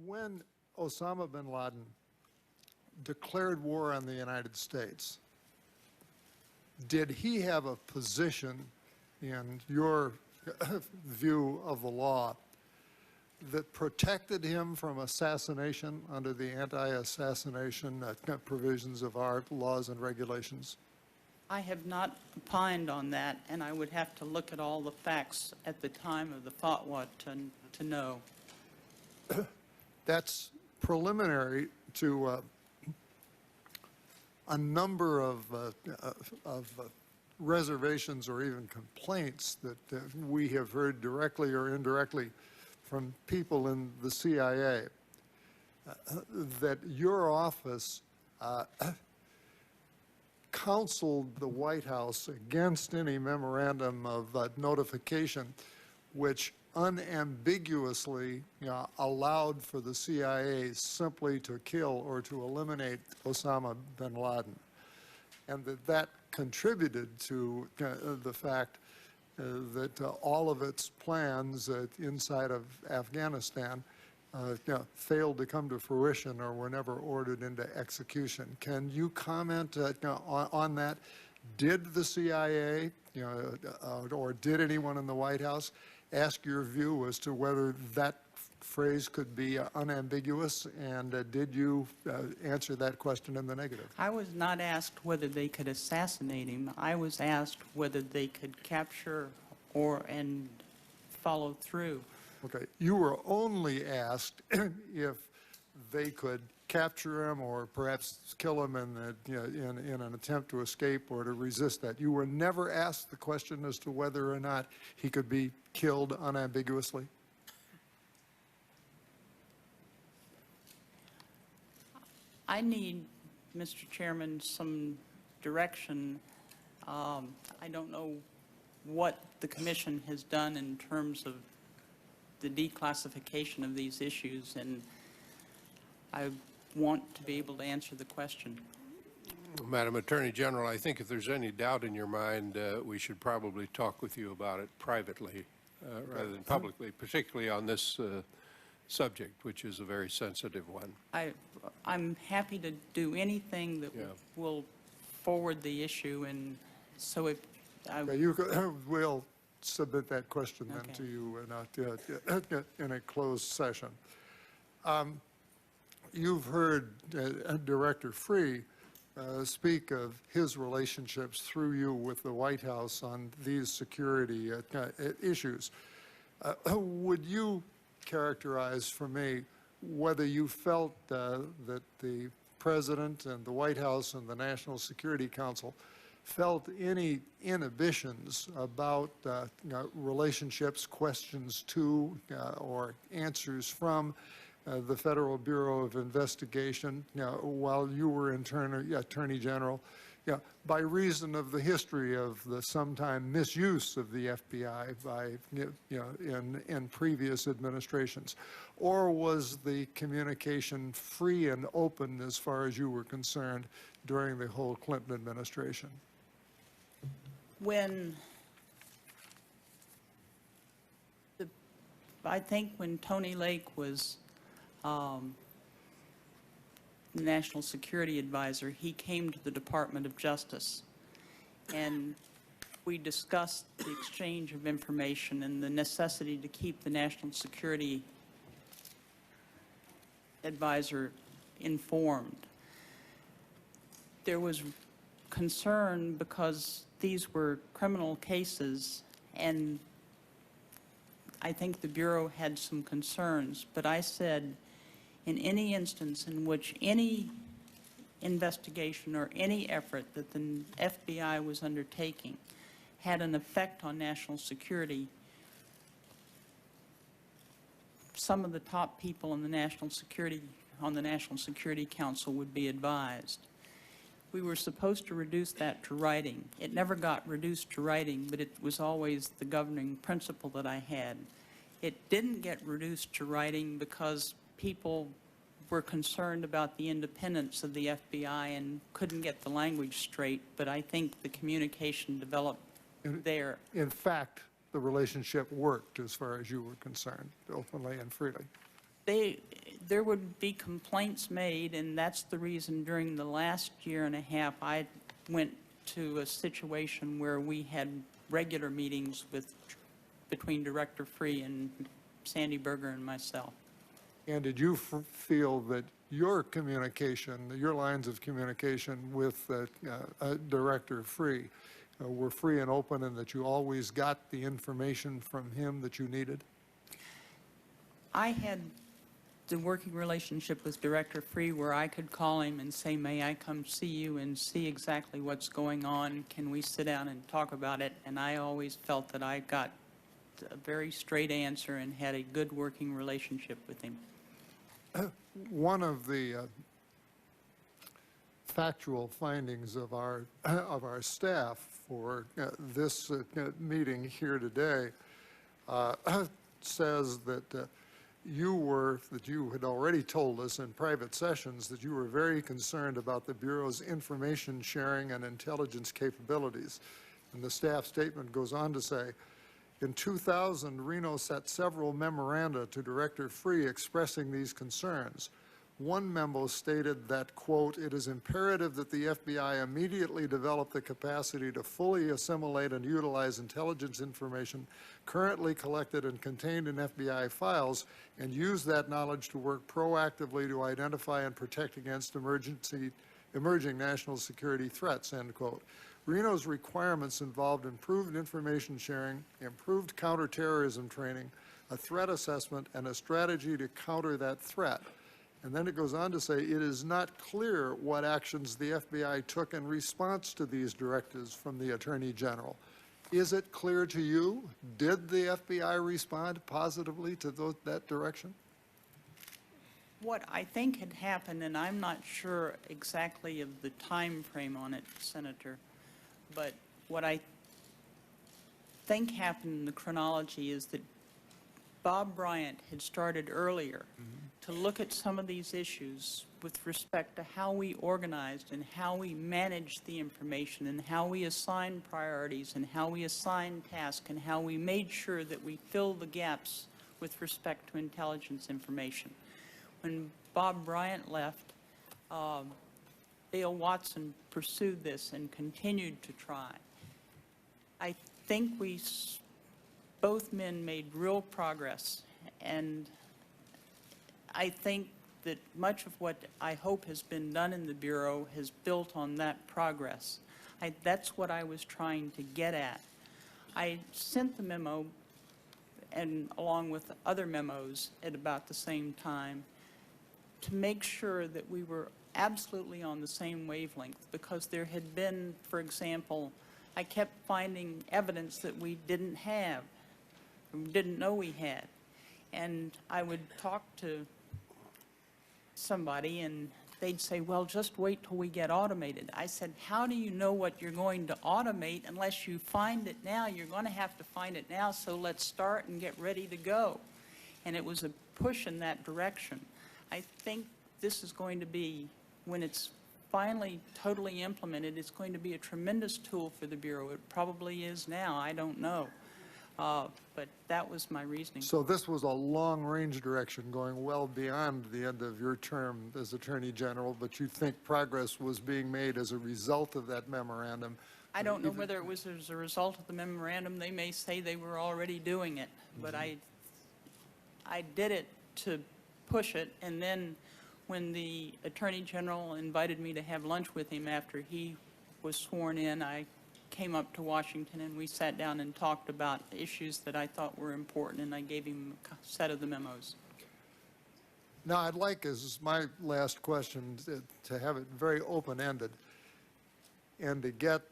when Osama bin Laden declared war on the United States, did he have a position in your view of the law that protected him from assassination under the anti-assassination provisions of our laws and regulations? I have not opined on that, and I would have to look at all the facts at the time of the fatwa to know. That's preliminary to a number of reservations or even complaints that we have heard directly or indirectly from people in the CIA, that your office counseled the White House against any memorandum of notification which unambiguously allowed for the CIA simply to kill or to eliminate Osama bin Laden, and that contributed to the fact that all of its plans inside of Afghanistan failed to come to fruition or were never ordered into execution. Can you comment on that? Did the CIA, or did anyone in the White House ask your view as to whether that phrase could be unambiguous, and did you answer that question in the negative? I was not asked whether they could assassinate him. I was asked whether they could capture and follow through. Okay, you were only asked if they could capture him or perhaps kill him in an attempt to escape or to resist that. You were never asked the question as to whether or not he could be killed unambiguously? I need, Mr. Chairman, some direction. I don't know what the Commission has done in terms of the declassification of these issues, and I want to be able to answer the question. Madam Attorney General, I think if there's any doubt in your mind, we should probably talk with you about it privately rather than publicly, particularly on this subject, which is a very sensitive one. I'm happy to do anything that will forward the issue, and so if we'll submit that question then to you in a closed session. You've heard Director Free speak of his relationships through you with the White House on these security issues. Would you characterize for me whether you felt that the President and the White House and the National Security Council felt any inhibitions about relationships, questions to, or answers from the Federal Bureau of Investigation while you were Attorney General, by reason of the history of the sometime misuse of the FBI by, in previous administrations? Or was the communication free and open as far as you were concerned during the whole Clinton administration? I think when Tony Lake was National Security Advisor, he came to the Department of Justice, and we discussed the exchange of information and the necessity to keep the National Security Advisor informed. There was concern because these were criminal cases, and I think the Bureau had some concerns, but I said in any instance in which any investigation or any effort that the FBI was undertaking had an effect on national security, some of the top people in the National Security Council would be advised. We were supposed to reduce that to writing. It never got reduced to writing, but it was always the governing principle that I had. It didn't get reduced to writing because people were concerned about the independence of the FBI and couldn't get the language straight, but I think the communication developed there. In fact, the relationship worked as far as you were concerned, openly and freely. there would be complaints made, and that's the reason during the last year and a half, I went to a situation where we had regular meetings between Director Free and Sandy Berger and myself. And did you feel that your communication, your lines of communication with Director Free were free and open, and that you always got the information from him that you needed? I had the working relationship with Director Free where I could call him and say, may I come see you and see exactly what's going on? Can we sit down and talk about it? And I always felt that I got a very straight answer and had a good working relationship with him. One of the factual findings of our staff for this meeting here today says that you had already told us in private sessions that you were very concerned about the Bureau's information sharing and intelligence capabilities. And the staff statement goes on to say, in 2000, Reno sent several memoranda to Director Free expressing these concerns. One memo stated that, quote, it is imperative that the FBI immediately develop the capacity to fully assimilate and utilize intelligence information currently collected and contained in FBI files and use that knowledge to work proactively to identify and protect against emerging national security threats, end quote. Reno's requirements involved improved information sharing, improved counterterrorism training, a threat assessment, and a strategy to counter that threat. And then it goes on to say, it is not clear what actions the FBI took in response to these directives from the Attorney General. Is it clear to you? Did the FBI respond positively to that direction? What I think had happened, and I'm not sure exactly of the time frame on it, Senator, but what I think happened in the chronology is that Bob Bryant had started earlier to look at some of these issues with respect to how we organized and how we managed the information and how we assigned priorities and how we assigned tasks and how we made sure that we filled the gaps with respect to intelligence information. When Bob Bryant left, Dale Watson pursued this and continued to try. I think both men made real progress, and I think that much of what I hope has been done in the Bureau has built on that progress. That's what I was trying to get at. I sent the memo, and along with other memos at about the same time, to make sure that we were absolutely on the same wavelength, because there had been, for example, I kept finding evidence that we didn't have, didn't know we had. And I would talk to somebody and they'd say, well, just wait till we get automated. I said, how do you know what you're going to automate unless you find it now? You're going to have to find it now, so let's start and get ready to go. And it was a push in that direction. I think this is going to be, when it's finally totally implemented, it's going to be a tremendous tool for the Bureau. It probably is now, I don't know. But that was my reasoning. So this was a long-range direction going well beyond the end of your term as Attorney General, but you think progress was being made as a result of that memorandum? I don't know whether it was as a result of the memorandum. They may say they were already doing it, but I did it to push it, and then when the Attorney General invited me to have lunch with him after he was sworn in, I came up to Washington and we sat down and talked about issues that I thought were important, and I gave him a set of the memos. Now, I'd like, as my last question, to have it very open-ended and to get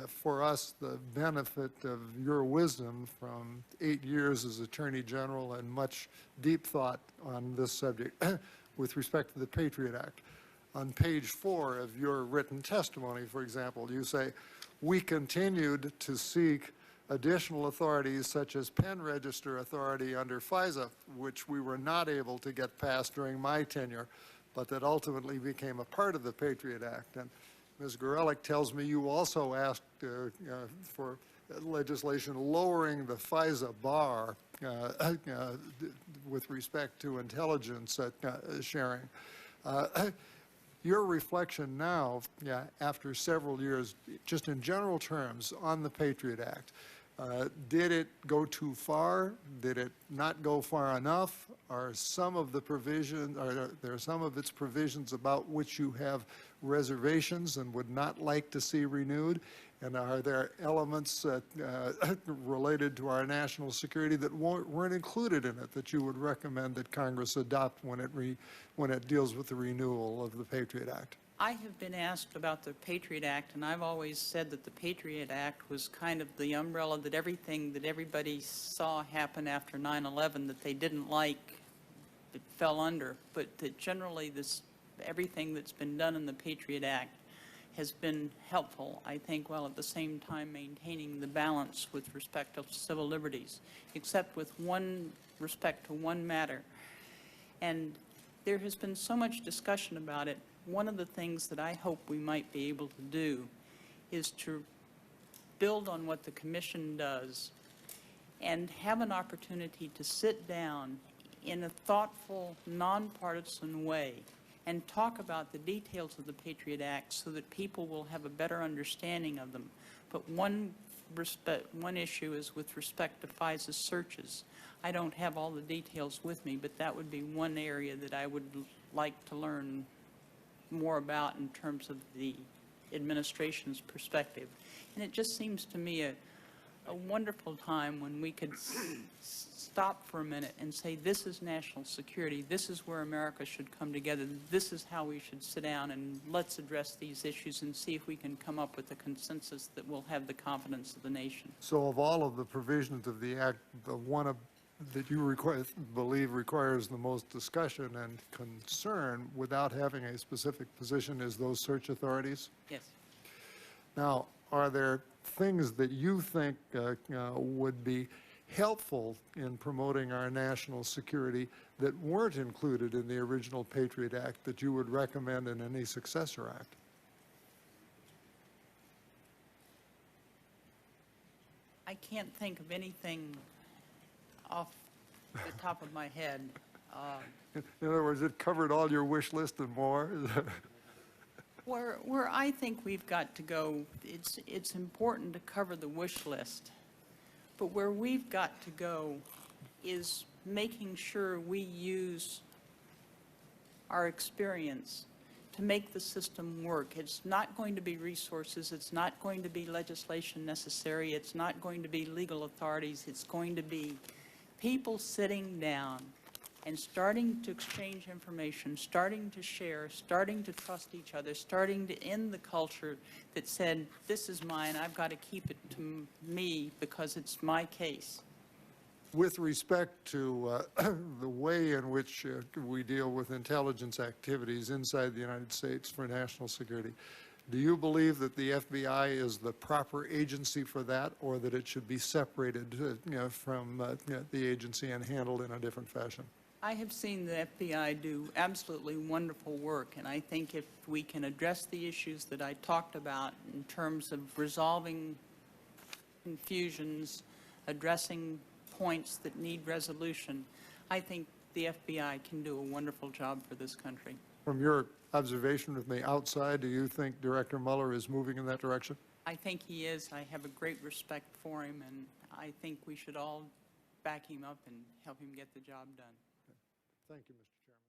for us the benefit of your wisdom from 8 years as Attorney General and much deep thought on this subject with respect to the Patriot Act. On page 4 of your written testimony, for example, you say, we continued to seek additional authorities such as pen register authority under FISA, which we were not able to get passed during my tenure, but that ultimately became a part of the Patriot Act. And Ms. Gorelick tells me you also asked for legislation lowering the FISA bar with respect to intelligence sharing. Your reflection now, after several years, just in general terms, on the Patriot Act, did it go too far? Did it not go far enough? Are some of the provisions, are there some of its provisions about which you have reservations and would not like to see renewed? And are there elements related to our national security that weren't included in it that you would recommend that Congress adopt when it deals with the renewal of the Patriot Act? I have been asked about the Patriot Act, and I've always said that the Patriot Act was kind of the umbrella that everything that everybody saw happen after 9/11 that they didn't like, it fell under, but that generally everything that's been done in the Patriot Act has been helpful, I think, while at the same time maintaining the balance with respect to civil liberties, except with respect to one matter. And there has been so much discussion about it. One of the things that I hope we might be able to do is to build on what the Commission does and have an opportunity to sit down in a thoughtful, nonpartisan way and talk about the details of the Patriot Act so that people will have a better understanding of them. But one issue is with respect to FISA searches. I don't have all the details with me, but that would be one area that I would like to learn more about in terms of the administration's perspective. And it just seems to me a wonderful time when we could stop for a minute and say, this is national security, this is where America should come together, this is how we should sit down, and let's address these issues and see if we can come up with a consensus that will have the confidence of the nation. So of all of the provisions of the Act, the one that you believe requires the most discussion and concern without having a specific position is those search authorities? Yes. Now, are there things that you think would be helpful in promoting our national security that weren't included in the original Patriot Act that you would recommend in any successor act? I can't think of anything off the top of my head. In other words, it covered all your wish list and more? Where I think we've got to go, it's important to cover the wish list, but where we've got to go is making sure we use our experience to make the system work. It's not going to be resources, it's not going to be legislation necessary, it's not going to be legal authorities, it's going to be people sitting down and starting to exchange information, starting to share, starting to trust each other, starting to end the culture that said, this is mine, I've got to keep it to me because it's my case. With respect to the way in which we deal with intelligence activities inside the United States for national security, do you believe that the FBI is the proper agency for that, or that it should be separated from the agency and handled in a different fashion? I have seen the FBI do absolutely wonderful work, and I think if we can address the issues that I talked about in terms of resolving confusions, addressing points that need resolution, I think the FBI can do a wonderful job for this country. From your observation with me outside, do you think Director Mueller is moving in that direction? I think he is. I have a great respect for him, and I think we should all back him up and help him get the job done. Thank you, Mr. Chairman.